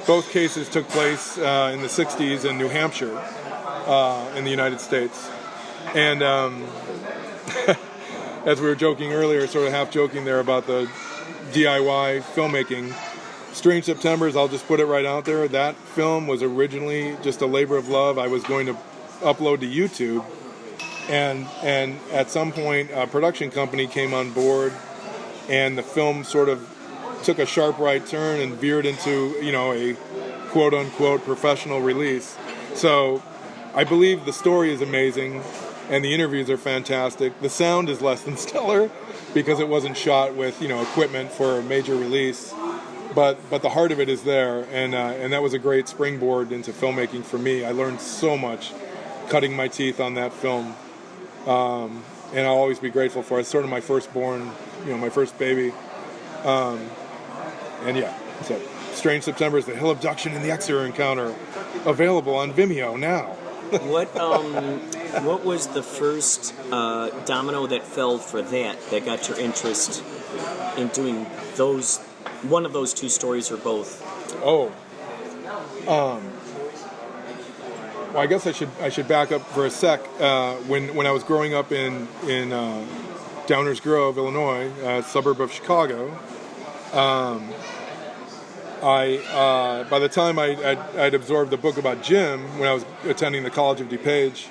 Both cases took place in the 60s in New Hampshire, in the United States. And as we were joking earlier, sort of half joking there about the DIY filmmaking, Strange Septembers, I'll just put it right out there, that film was originally just a labor of love. I was going to upload to YouTube, and at some point a production company came on board, and the film sort of took a sharp right turn and veered into, a quote-unquote professional release. So I believe the story is amazing, and the interviews are fantastic. The sound is less than stellar because it wasn't shot with, equipment for a major release. But the heart of it is there, and that was a great springboard into filmmaking for me. I learned so much cutting my teeth on that film, and I'll always be grateful for it. It's sort of my firstborn, my first baby. And yeah, so Strange Septembers, the Hill Abduction, and the Exeter Encounter, available on Vimeo now. What was the first domino that fell for that got your interest in doing those? One of those two stories or both? Well, I guess I should back up for a sec. When I was growing up in Downers Grove, Illinois, a suburb of Chicago, by the time I'd absorbed the book about Jim when I was attending the College of DuPage,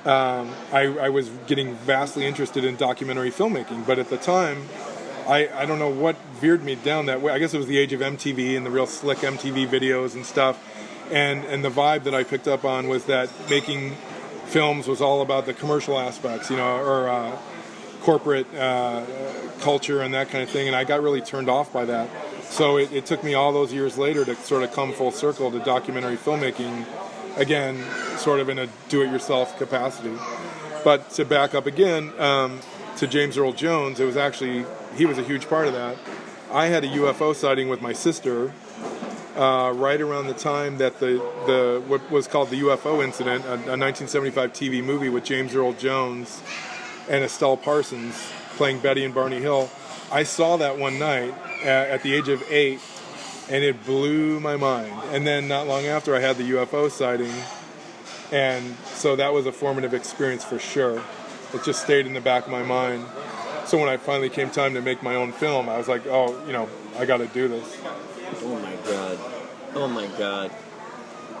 I was getting vastly interested in documentary filmmaking. But at the time, I don't know what veered me down that way. I guess it was the age of MTV and the real slick MTV videos and stuff. And the vibe that I picked up on was that making films was all about the commercial aspects, or corporate culture and that kind of thing. And I got really turned off by that. So it took me all those years later to sort of come full circle to documentary filmmaking, again, sort of in a do-it-yourself capacity. But to back up again, to James Earl Jones, he was a huge part of that. I had a UFO sighting with my sister right around the time that the what was called the UFO incident, a 1975 TV movie with James Earl Jones and Estelle Parsons playing Betty and Barney Hill. I saw that one night at the age of 8, and it blew my mind. And then not long after, I had the UFO sighting, and so that was a formative experience for sure. It just stayed in the back of my mind. So when I finally came time to make my own film, I was like, I got to do this. Oh my God.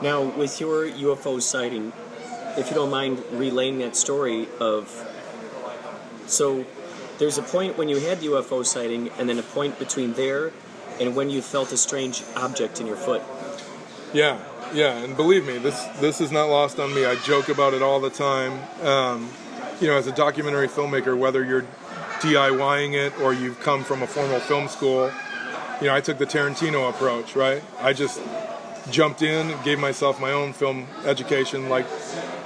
Now, with your UFO sighting, if you don't mind relaying that story so there's a point when you had the UFO sighting, and then a point between there and when you felt a strange object in your foot. Yeah, and believe me, this is not lost on me. I joke about it all the time. as a documentary filmmaker, whether you're DIYing it or you've come from a formal film school, I took the Tarantino approach, right? I just jumped in and gave myself my own film education, like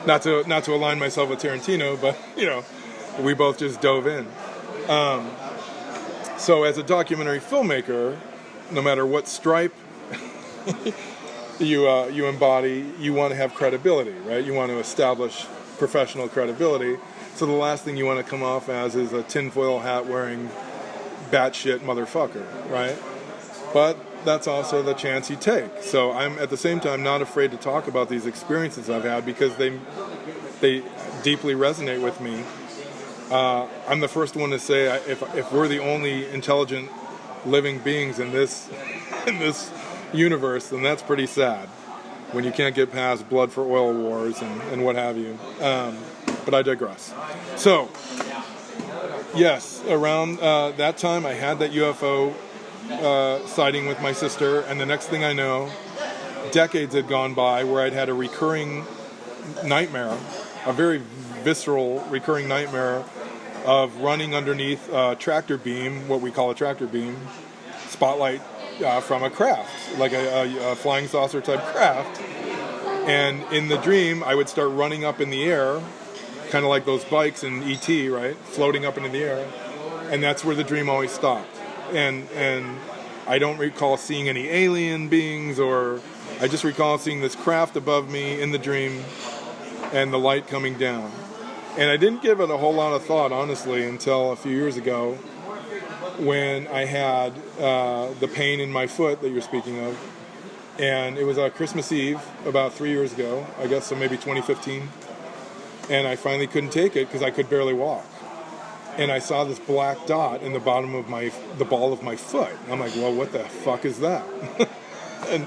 not to align myself with Tarantino, but we both just dove in. So as a documentary filmmaker, no matter what stripe you embody, you want to have credibility, right? You want to establish professional credibility. So the last thing you want to come off as is a tinfoil hat wearing batshit motherfucker, right? But that's also the chance you take. So I'm at the same time not afraid to talk about these experiences I've had because they deeply resonate with me. I'm the first one to say if we're the only intelligent living beings in this universe, then that's pretty sad. When you can't get past blood for oil wars and what have you. But I digress. So, yes, around that time I had that UFO sighting with my sister, and the next thing I know, decades had gone by where I'd had a recurring nightmare, a very visceral recurring nightmare of running underneath a tractor beam, what we call a tractor beam, spotlight from a craft, like a flying saucer type craft. And in the dream, I would start running up in the air, kind of like those bikes in E.T., right? Floating up into the air. And that's where the dream always stopped. And I don't recall seeing any alien beings, or I just recall seeing this craft above me in the dream and the light coming down. And I didn't give it a whole lot of thought, honestly, until a few years ago when I had the pain in my foot that you're speaking of. And it was Christmas Eve about 3 years ago, I guess, so maybe 2015. And I finally couldn't take it because I could barely walk. And I saw this black dot in the bottom of the ball of my foot. I'm like, well, what the fuck is that? And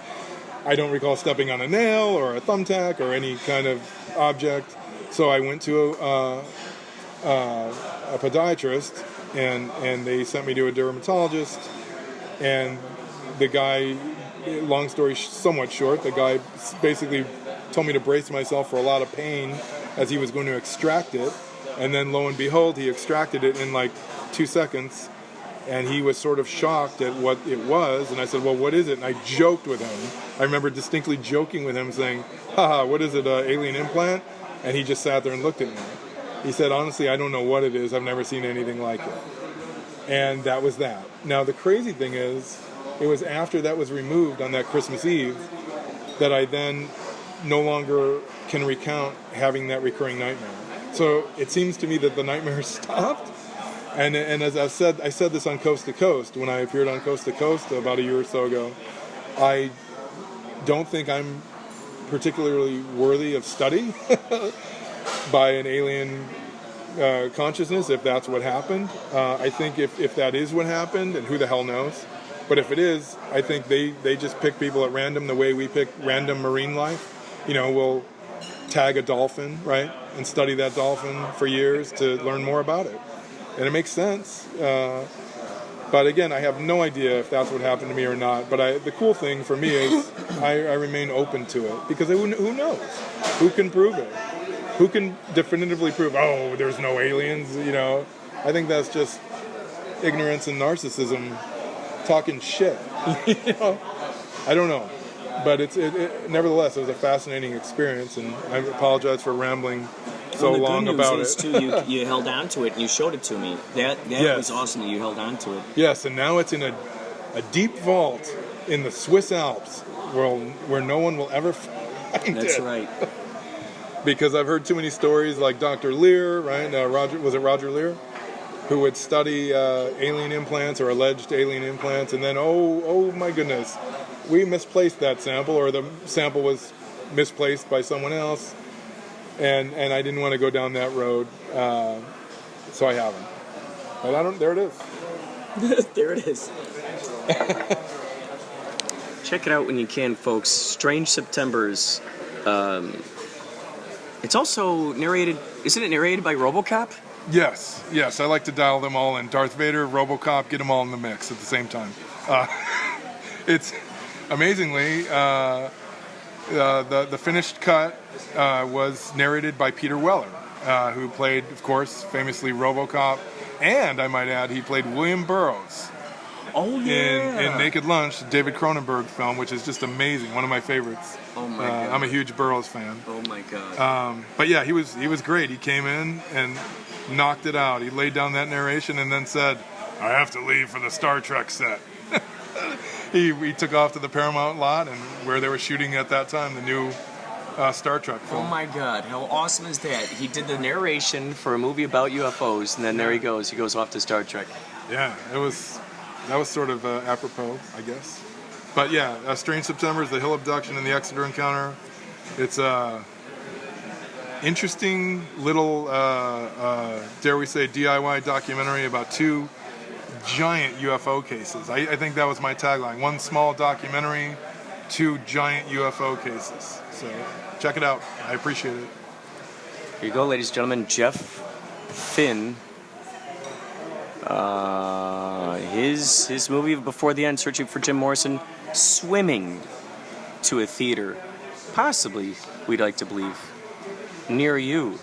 I don't recall stepping on a nail or a thumbtack or any kind of object. So I went to a podiatrist, and they sent me to a dermatologist. And the guy, long story somewhat short, the guy basically told me to brace myself for a lot of pain as he was going to extract it. And then lo and behold, he extracted it in like 2 seconds. And he was sort of shocked at what it was. And I said, well, what is it? And I joked with him. I remember distinctly joking with him saying, haha, what is it, alien implant? And he just sat there and looked at me. He said, honestly, I don't know what it is. I've never seen anything like it. And that was that. Now, the crazy thing is, it was after that was removed on that Christmas Eve that I then no longer can recount having that recurring nightmare. So it seems to me that the nightmare stopped. And as I said this on Coast to Coast, when I appeared on Coast to Coast about a year or so ago, I don't think I'm particularly worthy of study by an alien consciousness, if that's what happened. I think if that is what happened, and who the hell knows, but if it is, I think they just pick people at random the way we pick random marine life. We'll tag a dolphin, right, and study that dolphin for years to learn more about it. And it makes sense. But again, I have no idea if that's what happened to me or not. But the cool thing for me is I remain open to it. Because who knows? Who can prove it? Who can definitively prove, oh, there's no aliens? I think that's just ignorance and narcissism talking shit. I don't know. But nevertheless, it was a fascinating experience. And I apologize for rambling so long about it. The good news is, too, you held on to it and you showed it to me. That yes. was awesome that you held on to it. Yes, and now it's in a deep vault in the Swiss Alps where no one will ever find it. That's right. Because I've heard too many stories like Dr. Lear, right? Roger Lear? Who would study alien implants or alleged alien implants, and then, oh my goodness, we misplaced that sample, or the sample was misplaced by someone else. And I didn't want to go down that road, so I haven't. But there it is. There it is. Check it out when you can, folks. Strange Septembers. It's also narrated, isn't it narrated by RoboCop? Yes. I like to dial them all in. Darth Vader, RoboCop, get them all in the mix at the same time. It's, amazingly, the finished cut was narrated by Peter Weller, who played, of course, famously RoboCop, and I might add, he played William Burroughs Oh yeah. in Naked Lunch, David Cronenberg film, which is just amazing, one of my favorites. Oh my god. I'm a huge Burroughs fan. Oh my god. But yeah, he was great. He came in and knocked it out. He laid down that narration and then said, "I have to leave for the Star Trek set." He took off to the Paramount lot and where they were shooting at that time, the new Star Trek Oh film. my god, how awesome is that? He did the narration for a movie about UFOs, and then there he goes. He goes off to Star Trek. Yeah, that was sort of apropos, I guess. But yeah, Strange Septembers, the Hill Abduction, and the Exeter Encounter. It's a interesting little, dare we say, DIY documentary about two giant UFO cases. I think that was my tagline. One small documentary, two giant UFO cases. So check it out. I appreciate it. Here you go, ladies and gentlemen. Jeff Finn. His movie Before the End, Searching for Jim Morrison, swimming to a theater, possibly, we'd like to believe, near you.